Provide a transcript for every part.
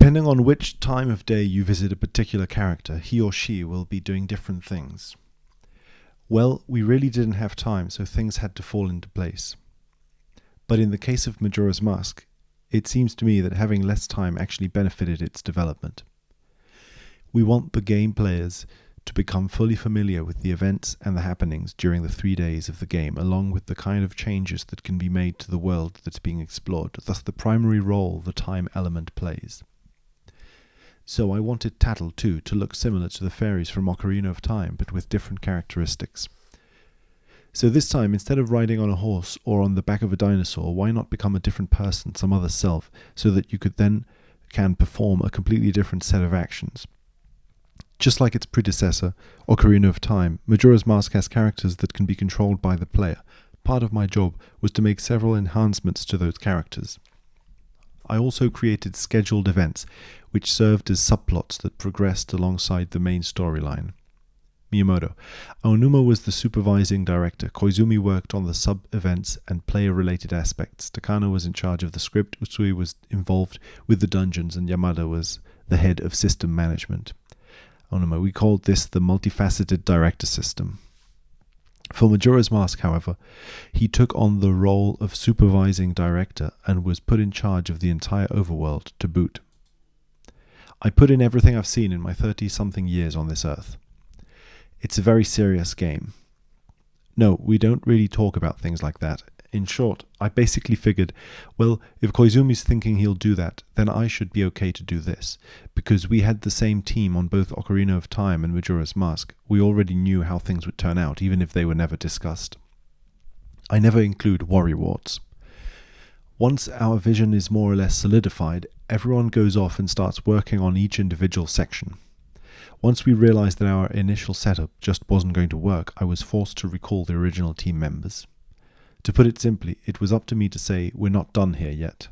Depending on which time of day you visit a particular character, he or she will be doing different things. Well, we really didn't have time, so things had to fall into place. But in the case of Majora's Mask, it seems to me that having less time actually benefited its development. We want the game players to become fully familiar with the events and the happenings during the 3 days of the game, along with the kind of changes that can be made to the world that's being explored, thus the primary role the time element plays. So I wanted Tattle too to look similar to the fairies from Ocarina of Time, but with different characteristics. So this time, instead of riding on a horse or on the back of a dinosaur, why not become a different person, some other self, so that you can perform a completely different set of actions. Just like its predecessor, Ocarina of Time, Majora's Mask has characters that can be controlled by the player. Part of my job was to make several enhancements to those characters. I also created scheduled events, which served as subplots that progressed alongside the main storyline. Miyamoto. Aonuma was the supervising director. Koizumi worked on the sub-events and player-related aspects. Takano was in charge of the script. Usui was involved with the dungeons, and Yamada was the head of system management. Aonuma, we called this the multifaceted director system. For Majora's Mask, however, he took on the role of supervising director and was put in charge of the entire overworld to boot. I put in everything I've seen in my 30-something years on this earth. It's a very serious game. No, we don't really talk about things like that. In short, I basically figured, well, if Koizumi's thinking he'll do that, then I should be okay to do this. Because we had the same team on both Ocarina of Time and Majora's Mask, we already knew how things would turn out, even if they were never discussed. I never include worrywarts. Once our vision is more or less solidified, everyone goes off and starts working on each individual section. Once we realized that our initial setup just wasn't going to work, I was forced to recall the original team members. To put it simply, it was up to me to say, we're not done here yet.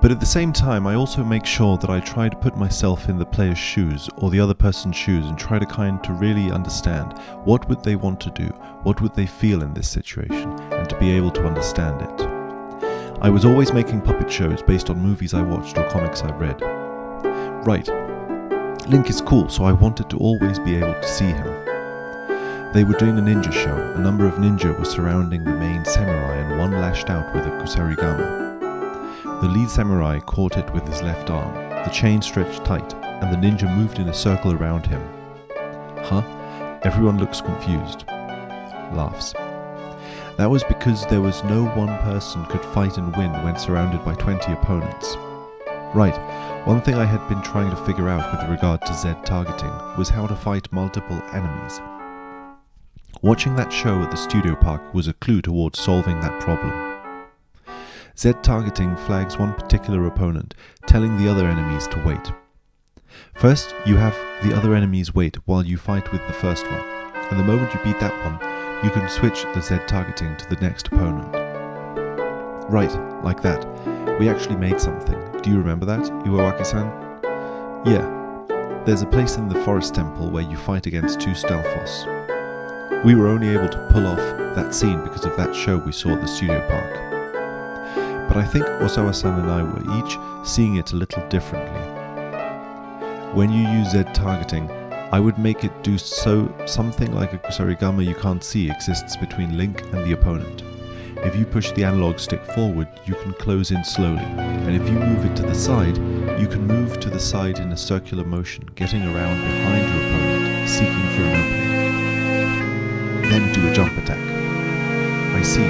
But at the same time, I also make sure that I try to put myself in the player's shoes or the other person's shoes and try to really understand what would they want to do, what would they feel in this situation, and to be able to understand it. I was always making puppet shows based on movies I watched or comics I read. Right, Link is cool, so I wanted to always be able to see him. They were doing a ninja show. A number of ninja were surrounding the main samurai and one lashed out with a kusarigama. The lead samurai caught it with his left arm. The chain stretched tight and the ninja moved in a circle around him. Huh? Everyone looks confused. Laughs. That was because there was no one person could fight and win when surrounded by 20 opponents. Right, one thing I had been trying to figure out with regard to Z targeting was how to fight multiple enemies. Watching that show at the studio park was a clue towards solving that problem. Z targeting flags one particular opponent, telling the other enemies to wait. First, you have the other enemies wait while you fight with the first one, and the moment you beat that one, you can switch the Z targeting to the next opponent. Right, like that. We actually made something. Do you remember that, Iwawaki-san? Yeah. There's a place in the forest temple where you fight against two Stelphos. We were only able to pull off that scene because of that show we saw at the studio park. But I think Osawa-san and I were each seeing it a little differently. When you use Z targeting, I would make it do something like a kusarigama you can't see exists between Link and the opponent. If you push the analog stick forward, you can close in slowly, and if you move it to the side, you can move to the side in a circular motion, getting around behind your opponent, seeking for an opening. Then do a jump attack. I see.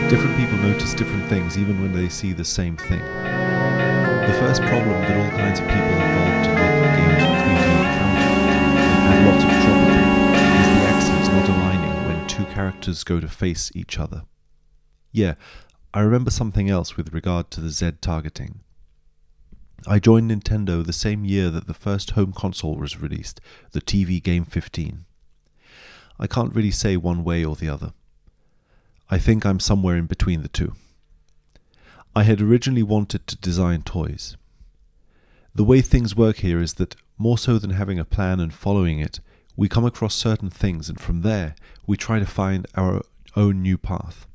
Different people notice different things even when they see the same thing. The first problem that all kinds of people involved in making games in 3D encounter and had lots of trouble with is the axes not aligning when two characters go to face each other. Yeah, I remember something else with regard to the Z targeting. I joined Nintendo the same year that the first home console was released, the TV Game 15. I can't really say one way or the other. I think I'm somewhere in between the two. I had originally wanted to design toys. The way things work here is that, more so than having a plan and following it, we come across certain things and from there we try to find our own new path.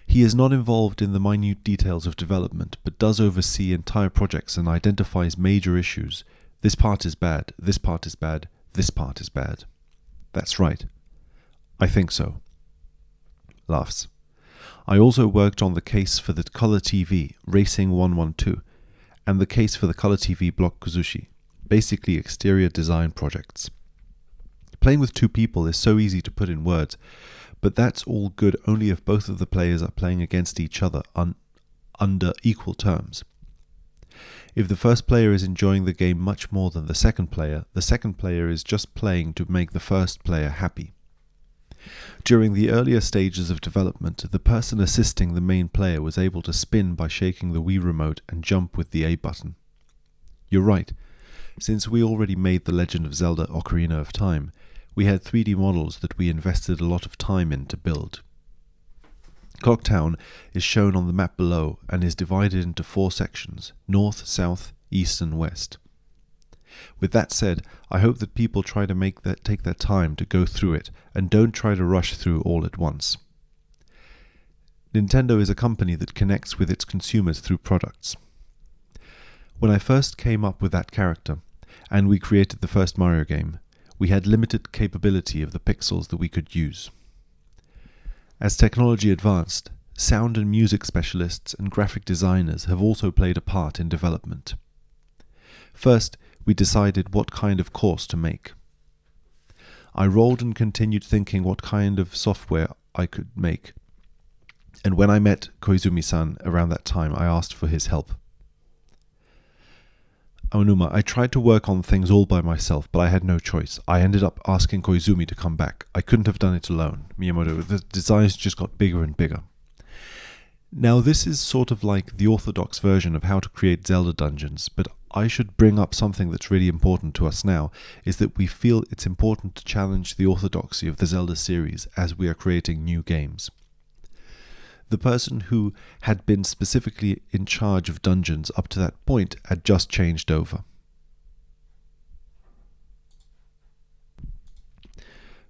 He is not involved in the minute details of development, but does oversee entire projects and identifies major issues. This part is bad, this part is bad, this part is bad. That's right. I think so. Laughs. I also worked on the case for the Color TV, Racing 112, and the case for the Color TV Block Kuzushi, basically exterior design projects. Playing with two people is so easy to put in words, but that's all good only if both of the players are playing against each other under equal terms. If the first player is enjoying the game much more than the second player is just playing to make the first player happy. During the earlier stages of development, the person assisting the main player was able to spin by shaking the Wii remote and jump with the A button. You're right. Since we already made The Legend of Zelda Ocarina of Time, we had 3D models that we invested a lot of time in to build. Clocktown is shown on the map below and is divided into 4 sections: north, south, east and west. With that said, I hope that people try to take their time to go through it and don't try to rush through all at once. Nintendo is a company that connects with its consumers through products. When I first came up with that character, and we created the first Mario game, we had limited capability of the pixels that we could use. As technology advanced, sound and music specialists and graphic designers have also played a part in development. First, we decided what kind of course to make. I rolled and continued thinking what kind of software I could make, and when I met Koizumi-san around that time, I asked for his help. Aonuma, I tried to work on things all by myself, but I had no choice. I ended up asking Koizumi to come back. I couldn't have done it alone. Miyamoto, the designs just got bigger and bigger. Now this is sort of like the orthodox version of how to create Zelda dungeons, but I should bring up something that's really important to us now, is that we feel it's important to challenge the orthodoxy of the Zelda series as we are creating new games. The person who had been specifically in charge of dungeons up to that point had just changed over.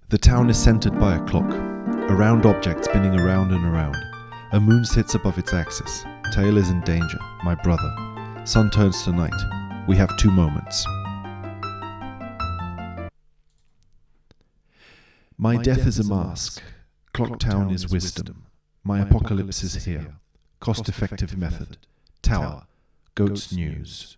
The town is centered by a clock, a round object spinning around and around. A moon sits above its axis. Tail is in danger, my brother. Sun turns to night. We have 2 moments. My death is a mask. Clocktown is wisdom. My apocalypse is here. Cost-effective method. Tower. Goat's news.